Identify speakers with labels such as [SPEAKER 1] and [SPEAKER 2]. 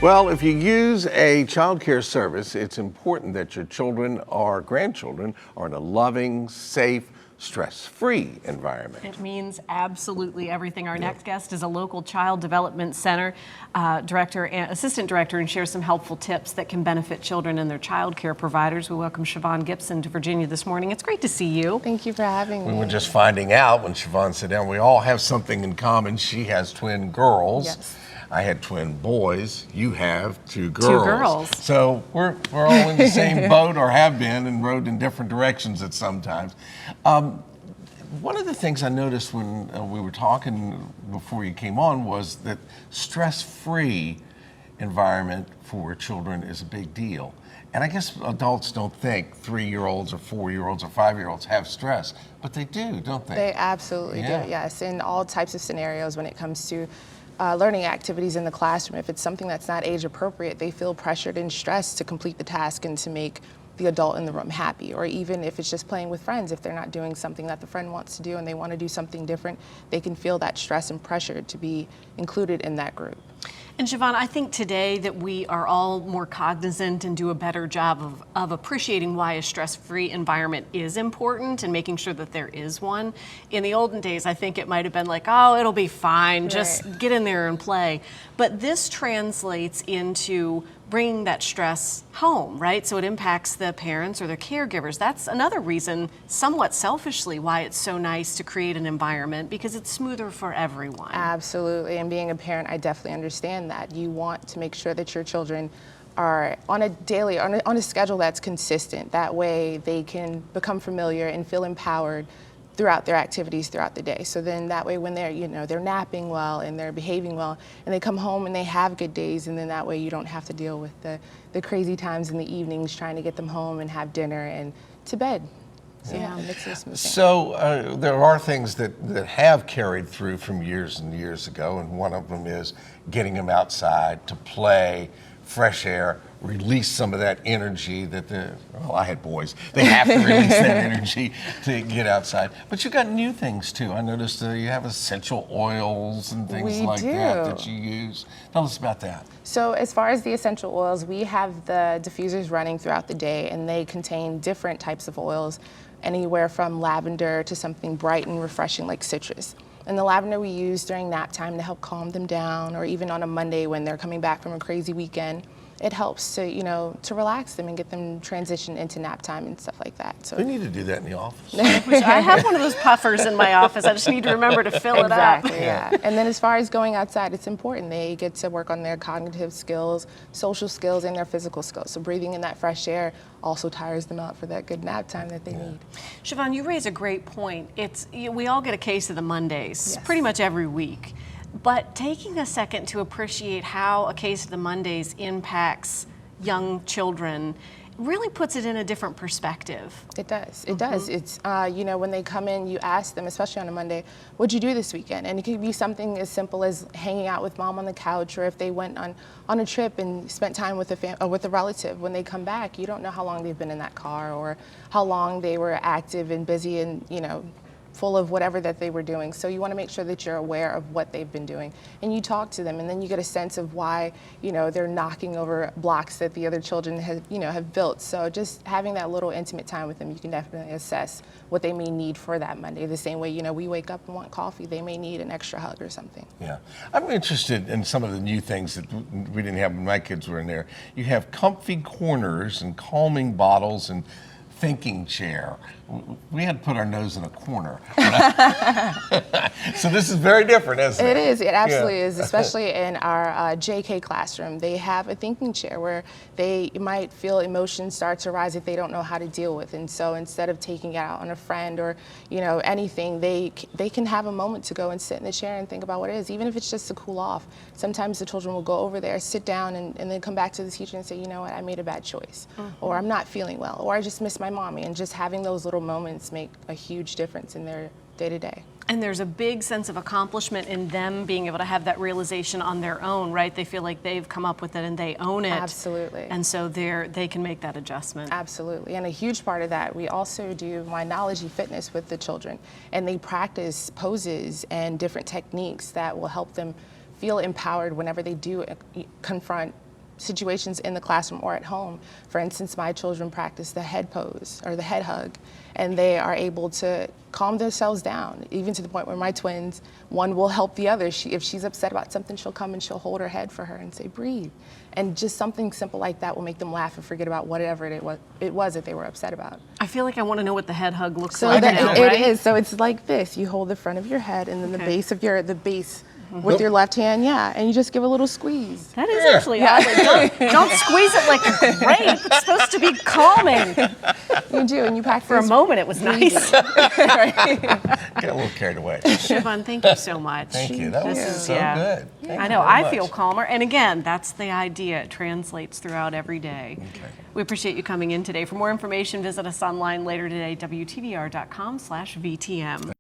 [SPEAKER 1] Well, if you use a childcare service, it's important that your children or grandchildren are in a loving, safe, stress-free environment.
[SPEAKER 2] It means absolutely everything. Our next guest is a local child development center director and assistant director, and shares some helpful tips that can benefit children and their child care providers. We welcome Siobhan Gibson to Virginia this morning. It's great to see you.
[SPEAKER 3] Thank you for having me.
[SPEAKER 1] We were just finding out when Siobhan sat down, we all have something in common. She has twin girls.
[SPEAKER 3] Yes.
[SPEAKER 1] I had twin boys. You have two girls.
[SPEAKER 2] Two girls.
[SPEAKER 1] So we're all in the same boat, or have been, and rode in different directions at some times. One of the things I noticed when we were talking before you came on was that stress-free environment for children is a big deal. And I guess adults don't think 3-year-olds or 4-year-olds or 5-year-olds have stress, but they do, don't they?
[SPEAKER 3] They absolutely do, yes. In all types of scenarios when it comes to learning activities in the classroom, if it's something that's not age appropriate, they feel pressured and stressed to complete the task and to make the adult in the room happy. Or even if it's just playing with friends, if they're not doing something that the friend wants to do and they want to do something different, they can feel that stress and pressure to be included in that group.
[SPEAKER 2] And Siobhan, I think today that we are all more cognizant and do a better job of appreciating why a stress-free environment is important and making sure that there is one. In the olden days, I think it might have been like, oh, it'll be fine, just get in there and play. But this translates into bringing that stress home, right? So it impacts the parents or the caregivers. That's another reason, somewhat selfishly, why it's so nice to create an environment, because it's smoother for everyone.
[SPEAKER 3] Absolutely, and being a parent, I definitely understand that. You want to make sure that your children are on a daily, on a schedule that's consistent. That way they can become familiar and feel empowered throughout their activities throughout the day. So then that way when they're, they're napping well and they're behaving well and they come home and they have good days, and then that way you don't have to deal with the crazy times in the evenings trying to get them home and have dinner and to bed. So yeah, makes it a smooth thing.
[SPEAKER 1] So there are things that have carried through from years and years ago, and one of them is getting them outside to play, fresh air, release some of that energy that I had boys. They have to release that energy to get outside. But you got new things too. I noticed you have essential oils and things that you use. Tell us about that.
[SPEAKER 3] So as far as the essential oils, we have the diffusers running throughout the day, and they contain different types of oils, anywhere from lavender to something bright and refreshing like citrus. And the lavender we use during nap time to help calm them down, or even on a Monday when they're coming back from a crazy weekend. It helps to, to relax them and get them transitioned into nap time and stuff like that. So
[SPEAKER 1] we need to do that in the office.
[SPEAKER 2] I have one of those puffers in my office. I just need to remember to fill it up.
[SPEAKER 3] Exactly, yeah. And then as far as going outside, it's important. They get to work on their cognitive skills, social skills, and their physical skills. So breathing in that fresh air also tires them out for that good nap time that they need.
[SPEAKER 2] Siobhan, you raise a great point. We all get a case of the Mondays pretty much every week. But taking a second to appreciate how a case of the Mondays impacts young children really puts it in a different perspective.
[SPEAKER 3] It does. It does. It's, when they come in, you ask them, especially on a Monday, what'd you do this weekend? And it could be something as simple as hanging out with mom on the couch, or if they went on a trip and spent time with with a relative. When they come back, you don't know how long they've been in that car, or how long they were active and busy and, full of whatever that they were doing. So you want to make sure that you're aware of what they've been doing, and you talk to them, and then you get a sense of why they're knocking over blocks that the other children have built. So just having that little intimate time with them, you can definitely assess what they may need for that Monday. The same way we wake up and want coffee, they may need an extra hug or something.
[SPEAKER 1] Yeah, I'm interested in some of the new things that we didn't have when my kids were in there. You have comfy corners and calming bottles and thinking chair. We had to put our nose in a corner. So this is very different, isn't it?
[SPEAKER 3] It is. It absolutely is, especially in our JK classroom. They have a thinking chair where they might feel emotions start to rise that they don't know how to deal with. And so instead of taking it out on a friend or anything, they can have a moment to go and sit in the chair and think about what it is, even if it's just to cool off. Sometimes the children will go over there, sit down, and then come back to the teacher and say, you know what, I made a bad choice, or I'm not feeling well, or I just miss my mommy. And just having those little moments make a huge difference in their day-to-day.
[SPEAKER 2] And there's a big sense of accomplishment in them being able to have that realization on their own, right? They feel like they've come up with it and they own it.
[SPEAKER 3] Absolutely.
[SPEAKER 2] And so they can make that adjustment.
[SPEAKER 3] Absolutely. And a huge part of that, we also do Mindology Fitness with the children, and they practice poses and different techniques that will help them feel empowered whenever they do confront situations in the classroom or at home. For instance, my children practice the head pose or the head hug, and they are able to calm themselves down, even to the point where my twins, one will help the other. If she's upset about something, she'll come and she'll hold her head for her and say, breathe. And just something simple like that will make them laugh and forget about whatever it was that they were upset about.
[SPEAKER 2] I feel like I want to know what the head hug looks
[SPEAKER 3] So
[SPEAKER 2] like
[SPEAKER 3] that
[SPEAKER 2] now,
[SPEAKER 3] it
[SPEAKER 2] right?
[SPEAKER 3] is. So it's like this. You hold the front of your head and then the
[SPEAKER 2] Okay.
[SPEAKER 3] base of the base with your left hand, and you just give a little squeeze.
[SPEAKER 2] That is actually oddly. Don't squeeze it like a grape. It's supposed to be calming.
[SPEAKER 3] You do, and you practice.
[SPEAKER 2] For a moment, it was nice.
[SPEAKER 1] Get a little carried away.
[SPEAKER 2] Siobhan, thank you so much.
[SPEAKER 1] Thank you. That was
[SPEAKER 2] This is-
[SPEAKER 1] so
[SPEAKER 2] yeah.
[SPEAKER 1] good. Thank
[SPEAKER 2] I
[SPEAKER 1] you
[SPEAKER 2] know,
[SPEAKER 1] very
[SPEAKER 2] I
[SPEAKER 1] much.
[SPEAKER 2] feel calmer. And again, that's the idea. It translates throughout every day.
[SPEAKER 1] Okay.
[SPEAKER 2] We appreciate you coming in today. For more information, visit us online later today, WTVR.com/VTM.